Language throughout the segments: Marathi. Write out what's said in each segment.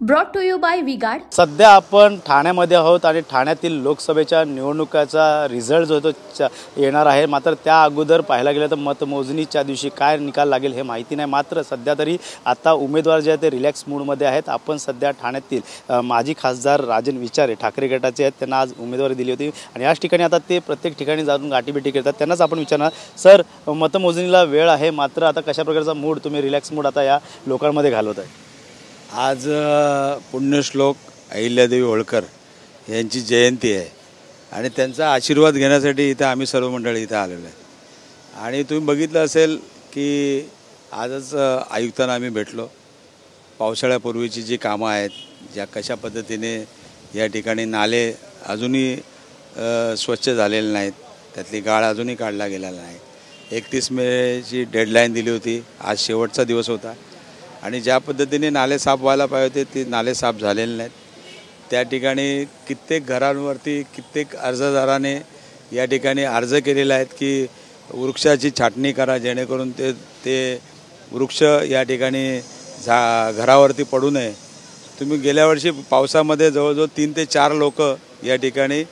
Brought to you by V-Guard. सध्या आपण ठाण्यामध्ये आहोत आणि ठाण्यातील लोकसभेच्या निवडणुकाचा रिझल्ट जो तो येणार आहे। मात्र त्या अगोदर पाहायला गेलं तर मतमोजणीच्या दिवशी काय निकाल लागेल हे माहिती नाही। मात्र सध्या तरी आता उमेदवार जे आहेत ते रिलॅक्स मूडमध्ये आहेत। आपण सध्या ठाण्यातील माजी खासदार राजन विचारे ठाकरे गटाचे आहेत, त्यांना आज उमेदवारी दिली होती आणि याच ठिकाणी आता ते प्रत्येक ठिकाणी जाऊन गाठीभेटी करतात। त्यांनाच आपण विचारणार, सर मतमोजणीला वेळ आहे, मात्र आता कशा प्रकारचा मूड तुम्ही रिलॅक्स मूड आता या लोकांमध्ये घालवत आहे? आज पुण्यश्लोक अहिल्यादेवी होळकर यांची जयंती आहे आणि त्यांचा आशीर्वाद घेण्यासाठी इथं आम्ही सर्व मंडळी इथं आलेलो आहे। आणि तुम्ही बघितलं असेल की आजच आयुक्तांना आम्ही भेटलो। पावसाळ्यापूर्वीची जी कामं आहेत, ज्या कशा पद्धतीने या ठिकाणी नाले अजूनही स्वच्छ झालेले नाहीत, त्यातली गाळ अजूनही काढला गेलेला नाही। 31 मेची डेडलाईन दिली होती, आज शेवटचा दिवस होता आणि ज्या पद्धतीने नाले साफ व्हायला पाहिजे होते ते नाले साफ झालेले नाहीत। त्या ठिकाणी कित्येक घरांवरती कित्येक अर्जदाराने या ठिकाणी अर्ज केलेले आहेत की वृक्षाची छाटणी करा, जेणेकरून ते वृक्ष या ठिकाणी घरावरती पडू नये। तुम्ही गेल्या वर्षी पावसामध्ये जवळजवळ 3 ते 4 लोक या ठिकाणी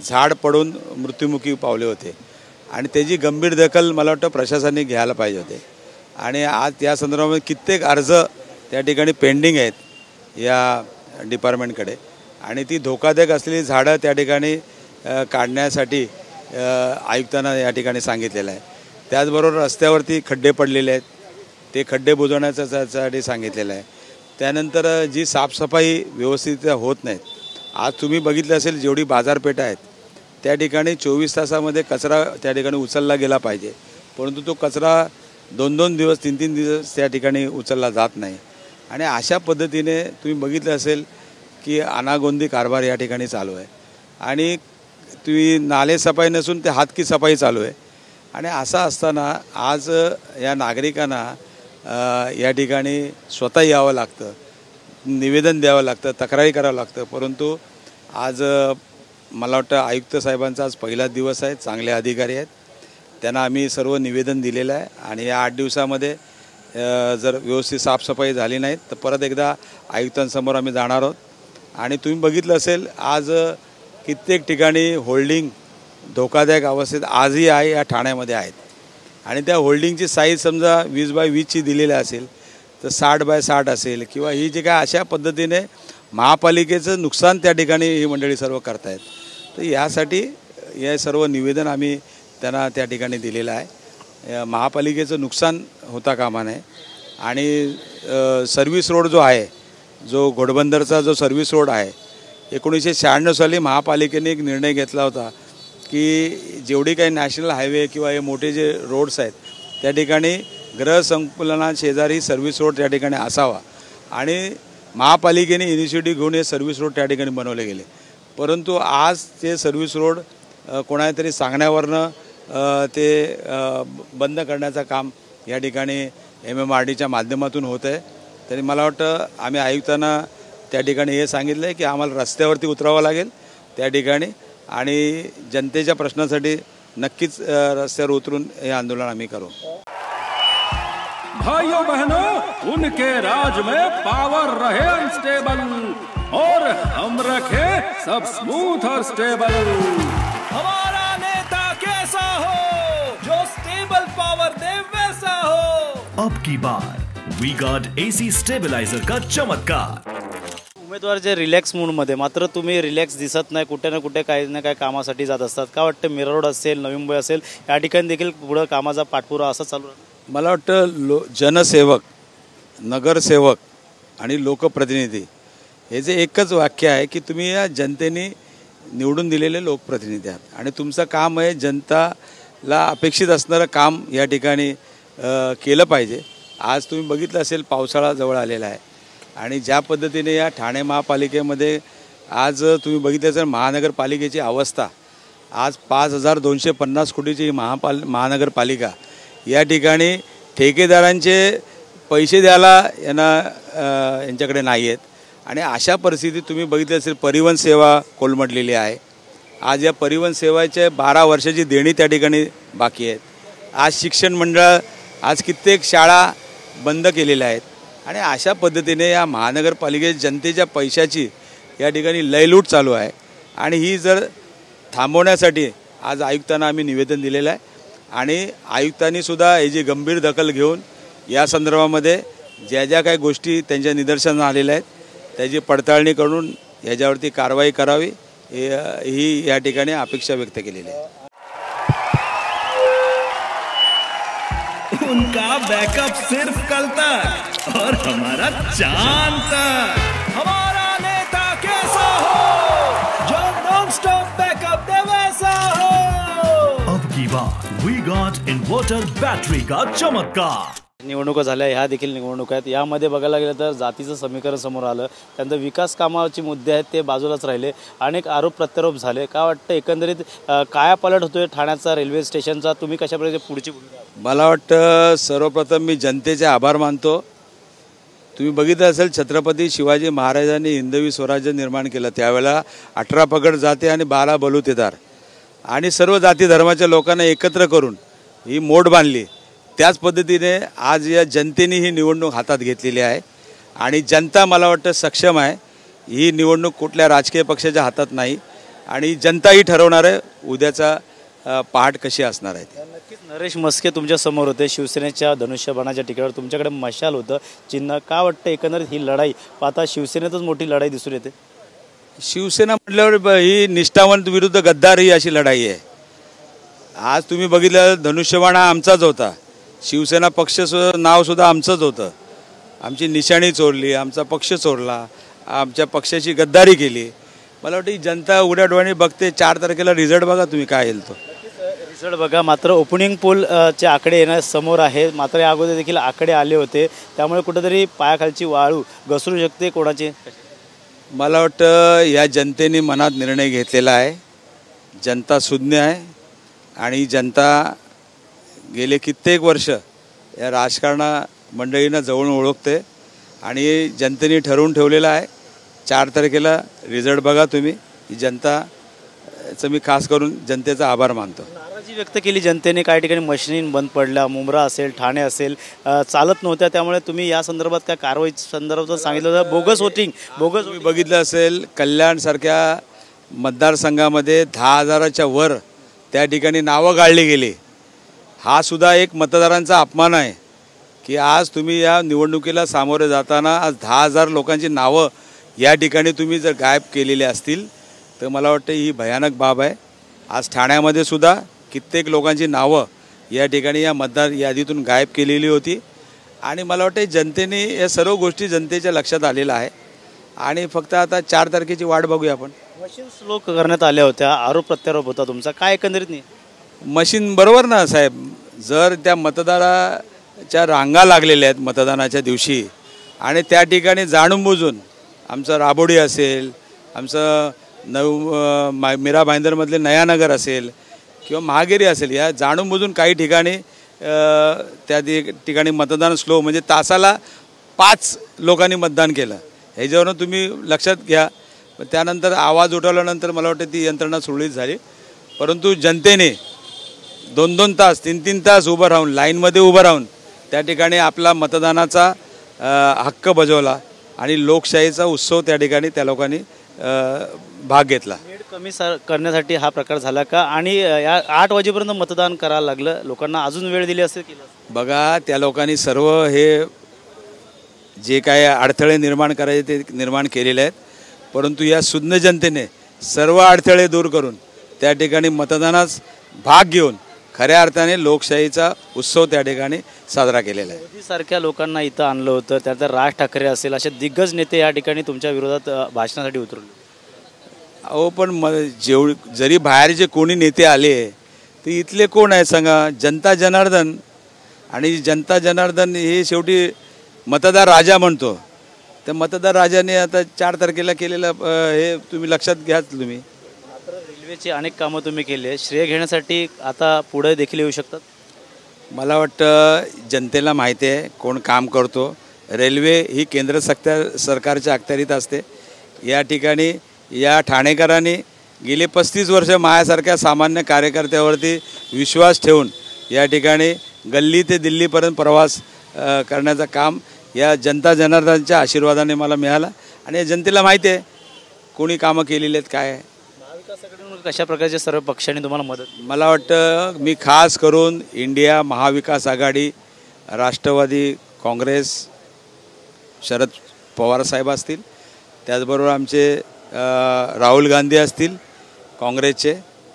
झाड पडून मृत्युमुखी पावले होते आणि त्याची गंभीर दखल मला वाटतं प्रशासनाने घ्यायला पाहिजे होते। आणि आज या संदर्भामध्ये कित्येक अर्ज त्या ठिकाणी पेंडिंग आहेत या डिपार्टमेंटकडे आणि ती धोकादायक असलेली झाडं त्या ठिकाणी काढण्यासाठी आयुक्तांना या ठिकाणी सांगितलेलं आहे। त्याचबरोबर रस्त्यावरती खड्डे पडलेले आहेत, ते खड्डे बुजवण्यासाठी सांगितलेलं आहे। त्यानंतर जी साफसफाई व्यवस्थित होत नाहीत। आज तुम्ही बघितलं असेल जेवढी बाजारपेठा आहेत त्या ठिकाणी 24 तासामध्ये कचरा त्या ठिकाणी उचलला गेला पाहिजे, परंतु तो कचरा 2-2 दिवस 3-3 दिवस त्या ठिकाणी उचलला जात नाही। आणि अशा पद्धतीने तुम्ही बघितलं असेल की अनागोंदी कारभार या ठिकाणी चालू आहे आणि तुम्ही नाले सफाई नसून ते हातकी सफाई चालू आहे। आणि असं असताना आज या नागरिकांना या ठिकाणी स्वतः यावं लागतं, निवेदन द्यावं लागतं, तक्रारी करावं लागतं। परंतु आज मला वाटतं आयुक्त साहेबांचा आज पहिला दिवस आहे, चांगले अधिकारी आहेत, त्यांना आम्ही सर्व निवेदन दिलेलं आहे आणि या 8 दिवसामध्ये जर व्यवस्थित साफसफाई झाली नाही तर परत एकदा आयुक्तांसमोर आम्ही जाणार आहोत। आणि तुम्ही बघितलं असेल आज कित्येक ठिकाणी होल्डिंग धोकादायक अवस्थेत आजही आहे या ठाण्यामध्ये आहेत आणि त्या होल्डिंगची साईज समजा 20 बाय 20ची दिलेली असेल तर 60 बाय 60 असेल किंवा ही जे काय अशा पद्धतीने महापालिकेचं नुकसान त्या ठिकाणी ही मंडळी सर्व करतायत। तर यासाठी हे सर्व निवेदन आम्ही त्यांना त्या ठिकाणी दिलेलं आहे। महापालिकेचं नुकसान होता कामा नये आणि सर्व्हिस रोड जो आहे, जो घोडबंदरचा जो सर्व्हिस रोड आहे, 1996 साली महापालिकेने एक निर्णय घेतला होता की जेवढी काही नॅशनल हायवे किंवा हे मोठे जे रोड्स आहेत त्या ठिकाणी गृहसंकुलना शेजारी सर्व्हिस रोड त्या ठिकाणी असावा आणि महापालिकेने इनिशिएटिव्ह घेऊन हे सर्व्हिस रोड त्या ठिकाणी बनवले गेले। परंतु आज ते सर्व्हिस रोड कोणातरी सांगण्यावरनं ते बंद करण्याचं काम या ठिकाणी MMRDच्या माध्यमातून होत आहे। तरी मला वाटतं आम्ही आयुक्तांना त्या ठिकाणी हे सांगितलं आहे की आम्हाला रस्त्यावरती उतरावं लागेल त्या ठिकाणी आणि जनतेच्या प्रश्नासाठी नक्कीच रस्त्यावर उतरून हे आंदोलन आम्ही करू। भाइयों बहनों, उनके राज में पावर रहे अनस्टेबल और हम रखे सब स्मूथ और स्टेबल। हमारा नेता कैसा हो जो स्टेबल पावर दे वैसा हो। अब की बार वी-गार्ड AC स्टेबलाइजर का चमत्कार। उमेदवार जे रिलॅक्स मूडमध्ये, मात्र तुम्ही रिलॅक्स दिसत नाही, कुठे ना कुठे काही ना काही कामासाठी जात असतात। का वाटतं मिरर रोड असेल, नवी मुंबई असेल, या ठिकाणी देखील पुढं कामाचा पाठपुरा असं चालू आहे? मला वाटतं जनसेवक, नगरसेवक आणि लोकप्रतिनिधी हे जे एकच वाक्य आहे की तुम्ही या जनतेने निवडून दिलेले लोकप्रतिनिधी आहात आणि तुमचं काम आहे जनताला अपेक्षित असणारं काम या ठिकाणी केलं पाहिजे। आज तुम्ही बघितलं असेल पावसाळा जवळ आलेला आहे आणि ज्या पद्धतीने या ठाणे महापालिकेमध्ये आज तुम्ही बघितलं असेल महानगरपालिकेची अवस्था, आज 5250 कोटीची महानगरपालिका या ठिकाणी ठेकेदारांचे पैसे द्यायला यांच्याकडे नाही आहेत आणि अशा परिस्थितीत तुम्ही बघितलं असेल परिवहन सेवा कोलमडलेली आहे। आज या परिवहन सेवाच्या 12 वर्षाची देणी त्या ठिकाणी बाकी आहेत। आज शिक्षण मंडळ, आज कित्येक शाळा बंद केलेल्या आहेत आणि अशा पद्धतीने या महानगरपालिकेच्या जनतेच्या पैशाची या ठिकाणी लयलूट चालू आहे आणि ही जर थांबवण्यासाठी आज आयुक्तांना आम्ही निवेदन दिलेलं आहे आणि आयुक्तांनी सुद्धा याची गंभीर दखल घेऊन या संदर्भामध्ये ज्या ज्या काही गोष्टी त्यांच्या निदर्शनास आलेल्या आहेत त्याची पडताळणी करून याच्यावरती कारवाई करावी ही या ठिकाणी अपेक्षा व्यक्त केलेली आहे। उनका बैकअप सिर्फ कल तक और हमारा चांद तक। हमारा नेता कैसा हो जो नॉन स्टॉप बैकअप दे वैसा हो। अब की बार वी गॉट इन्वर्टर बैटरी का चमत्कार। निवडणुका झाल्या, ह्या देखील निवडणुका आहेत। यामध्ये बघायला गेलं तर जातीचं समीकरण समोर आलं, त्यानंतर विकास कामाचे मुद्दे आहेत ते बाजूलाच राहिले, अनेक आरोप प्रत्यारोप झाले। काय वाटतं एकंदरीत कायापालट होतोय ठाण्याचा रेल्वे स्टेशनचा, तुम्ही कशा प्रकारे पुढची भूमिका? मला वाटतं सर्वप्रथम मी जनतेचे आभार मानतो। तुम्ही बघितलं असेल छत्रपती शिवाजी महाराजांनी हिंदवी स्वराज्य निर्माण केलं, त्यावेळेला 18 पगड जाती आणि 12 बलुतेदार आणि सर्व जाती धर्माच्या लोकांना एकत्र करून ही मोड बांधली। त्याच पद्धतीने आज या जनतेने ही निवडणूक हातात घेतलेली आहे आणि जनता मला वाटतं सक्षम आहे। ही निवडणूक कुठल्या राजकीय पक्षाच्या हातात नाही आणि जनताही ठरवणार आहे उद्याचा पहाट कशी असणार आहे। नक्कीच नरेश म्हस्के तुमच्या समोर होते, शिवसेनेच्या धनुष्यबाणाच्या टिकावर तुमच्याकडे मशाल होतं चिन्ह। काय वाटतं एकंदरीत ही लढाई पाहता शिवसेनेतच मोठी लढाई दिसून येते? शिवसेना म्हटल्यावर ही निष्ठावंत विरुद्ध गद्दार ही अशी लढाई आहे। आज तुम्ही बघितलं धनुष्यबाण हा आमचाच होता, शिवसेना पक्ष नावसुद्धा आमचंच होतं, आमची निशाणी चोरली, आमचा पक्ष चोरला, आमच्या पक्षाची गद्दारी केली। मला वाटतं ही जनता उघड्या डोळ्याने बघते। 4 तारखेला रिझल्ट बघा तुम्ही काय येईल तो रिझल्ट बघा। मात्र ओपनिंग पोलचे आकडे येण्या समोर आहे, मात्र या अगोदर देखील आकडे आले होते, त्यामुळे कुठेतरी पायाखालची वाळू घसरू शकते कोणाची? मला वाटतं या जनतेने मनात निर्णय घेतलेला आहे। जनता सुज्ञ आहे आणि जनता गेले कित्येक वर्ष या राजकारणा मंडळींना जवळून ओळखते आणि जनतेने ठरवून ठेवलेलं आहे 4 तारखेला रिझल्ट बघा तुम्ही। ही जनताचं मी खास करून जनतेचा आभार मानतो। नाराजी व्यक्त केली जनतेने, काही ठिकाणी मशीन बंद पडल्या, मुंब्रा असेल, ठाणे असेल, चालत नव्हत्या, त्यामुळे तुम्ही या संदर्भात काय कारवाई संदर्भात सांगितलं होतं? बोगस वोटिंग तुम्ही बघितलं असेल कल्याणसारख्या मतदारसंघामध्ये 10,000च्या वर त्या ठिकाणी नावं गाळली गेली। हा सुद्धा एक मतदारांचा अपमान आहे की आज तुम्ही या निवडणुकीला सामोरे जाताना आज 10,000 लोकांची नावं या ठिकाणी तुम्ही जर गायब केलेली असतील तर मला वाटतं ही भयानक बाब आहे। आज ठाण्यामध्ये सुद्धा कित्येक लोकांची नावं या ठिकाणी या मतदार यादीतून गायब केलेली होती आणि मला वाटतं जनतेने या सर्व गोष्टी जनतेच्या लक्षात आलेल्या आहे आणि फक्त आता 4 तारखेची वाट बघूया आपण। मशीन स्लो करण्यात आल्या होत्या, आरोप प्रत्यारोप होता तुमचा, काय एकंदरीत नाही? मशीन बरोबर ना साहेब, जर त्या मतदाराच्या रांगा लागलेल्या आहेत मतदानाच्या दिवशी आणि त्या ठिकाणी जाणून बुजून आमचं राबोडी असेल, आमचं मीरा भाईंदरमधले नयानगर असेल किंवा महागेरी असेल, या जाणून बुजून काही ठिकाणी त्या ठिकाणी मतदान स्लो म्हणजे तासाला 5 लोकांनी मतदान केलं। ह्याच्यावरून तुम्ही लक्षात घ्या। त्यानंतर आवाज उठवल्यानंतर मला वाटतं ती यंत्रणा सुरळीत झाली, परंतु जनतेने 2-2 तास 3-3 तास उभं राहून लाईनमध्ये उभं राहून त्या ठिकाणी आपला मतदानाचा हक्क बजावला आणि लोकशाहीचा उत्सव त्या ठिकाणी त्या लोकांनी भाग घेतला। वेळ कमी करण्यासाठी हा प्रकार झाला का? आणि या 8 वाजेपर्यंत मतदान करायला लागलं, लोकांना अजून वेळ दिली असेल? बघा त्या लोकांनी सर्व हे जे काय अडथळे निर्माण करायचे ते निर्माण केलेले आहेत, परंतु या सुज्ञ जनतेने सर्व अडथळे दूर करून त्या ठिकाणी मतदानास भाग घेऊन खऱ्या अर्थाने लोकशाहीचा उत्सव त्या ठिकाणी साजरा केलेला आहे। मोदीसारख्या लोकांना इथं आणलं होतं, त्यानंतर राज ठाकरे असेल, असे दिग्गज नेते या ठिकाणी तुमच्या विरोधात भाषणासाठी उतरले। अहो पण जरी बाहेरचे कोणी नेते आले तर इथले कोण आहे सांगा? जनता जनार्दन, आणि जनता जनार्दन हे शेवटी मतदार राजा म्हणतो। त्या मतदार राजाने आता 4 तारखेला केलेलं हे तुम्ही लक्षात घ्या। तुम्ही रेल्वेची अनेक कामं तुम्ही केली, श्रेय घेण्यासाठी आता पुढे देखील येऊ शकतात? मला वाटतं जनतेला माहिती आहे कोण काम करतो। रेल्वे ही केंद्र सरकारच्या अखत्यारीत असते। या ठिकाणी या ठाणेकरांनी गेले 35 वर्ष माझ्यासारख्या सामान्य कार्यकर्त्यावरती विश्वास ठेवून या ठिकाणी गल्ली ते दिल्लीपर्यंत प्रवास करण्याचं काम या जनता जनार्दनाच्या आशीर्वादाने मला मिळाला आणि या जनतेला माहिती आहे कोणी कामं केलेली आहेत काय आहे. महाविकास आघाडीकडून कशा प्रकारचे सर्व पक्षांनी तुम्हाला मदत? मला वाटतं मी खास करून इंडिया महाविकास आघाडी, राष्ट्रवादी काँग्रेस, शरद पवार साहेब असतील, त्याचबरोबर आमचे राहुल गांधी असतील काँग्रेसचे,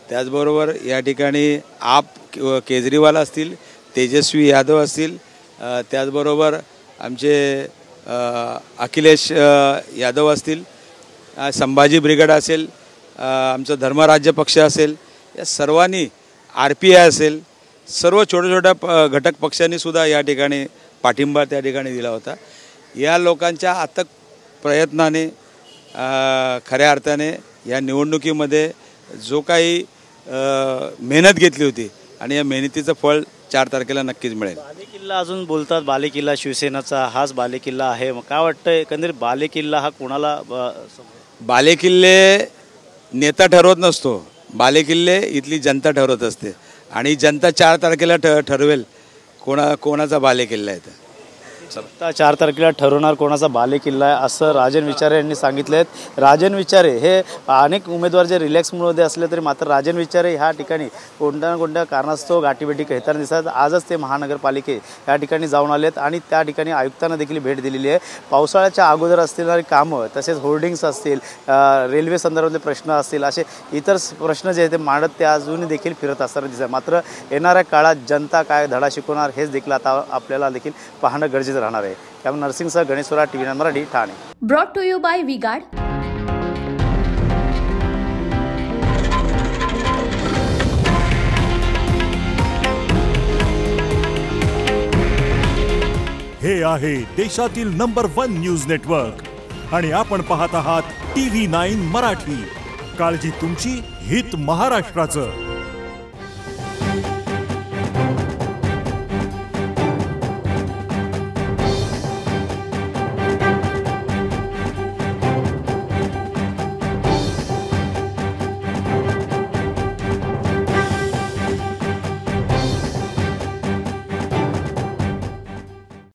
त्याचबरोबर या ठिकाणी आप केजरीवाल असतील, तेजस्वी यादव असतील, त्याचबरोबर आमचे अखिलेश यादव असतील, संभाजी ब्रिगेड असेल, आमचं धर्मराज्य पक्ष असेल, या सर्वांनी RPI असेल, सर्व छोट्या घटक पक्षांनी सुद्धा या ठिकाणी पाठिंबा त्या ठिकाणी दिला होता. या लोकांच्या अथक प्रयत्नाने खऱ्या अर्थाने या निवडणुकीमध्ये जो काही मेहनत घेतली होती आणि या मेहनतीचं फळ 4 तारखेला नक्कीच मिळेल. बालेकिल्ला अजून बोलतात, बालेकिल्ला शिवसेनाचा हाच बालेकिल्ला आहे. मग काय वाटतं एकंदरीत बालेकिल्ला हा कोणाला? बालेकिल्ले नेता ठरवत नसतो, बालेकिल्ले इथली जनता ठरवत असते आणि जनता 4 तारखेला ठरवेल कोणाचा बालेकिल्ला आहे. तर 4 तारखेला ठरवणार कोणाचा बालेकिल्ला आहे असं राजन विचारे यांनी सांगितले आहेत. राजन विचारे हे अनेक उमेदवार जे रिलॅक्स मूडमध्ये असले तरी मात्र राजन विचारे ह्या ठिकाणी कोणत्या ना कोणत्या कारणास्तव गाठीभेटी खेळताना दिसतात. आजच ते महानगरपालिके या ठिकाणी जाऊन आलेत आणि त्या ठिकाणी आयुक्तांना देखील भेट दिलेली आहे. पावसाळ्याच्या अगोदर असलेली कामं, तसेच होर्डिंग्स असतील, रेल्वे संदर्भातले प्रश्न असतील, असे इतर प्रश्न जे आहेत ते मांडत ते अजूनही देखील फिरत असताना दिसतात. मात्र येणाऱ्या काळात जनता काय धडा शिकवणार हेच देखील आता आपल्याला देखील पाहणं गरजेचं राहणार आहे. त्यामुळे नरसिंगसह गणेशोरा, TV9 Marathi, Thane. Brought to you by V-Guard. हे आहे देशातील नंबर 1 न्यूज नेटवर्क आणि आपण पाहत आहात TV9 मराठी. काळजी तुमची, हित महाराष्ट्राचं.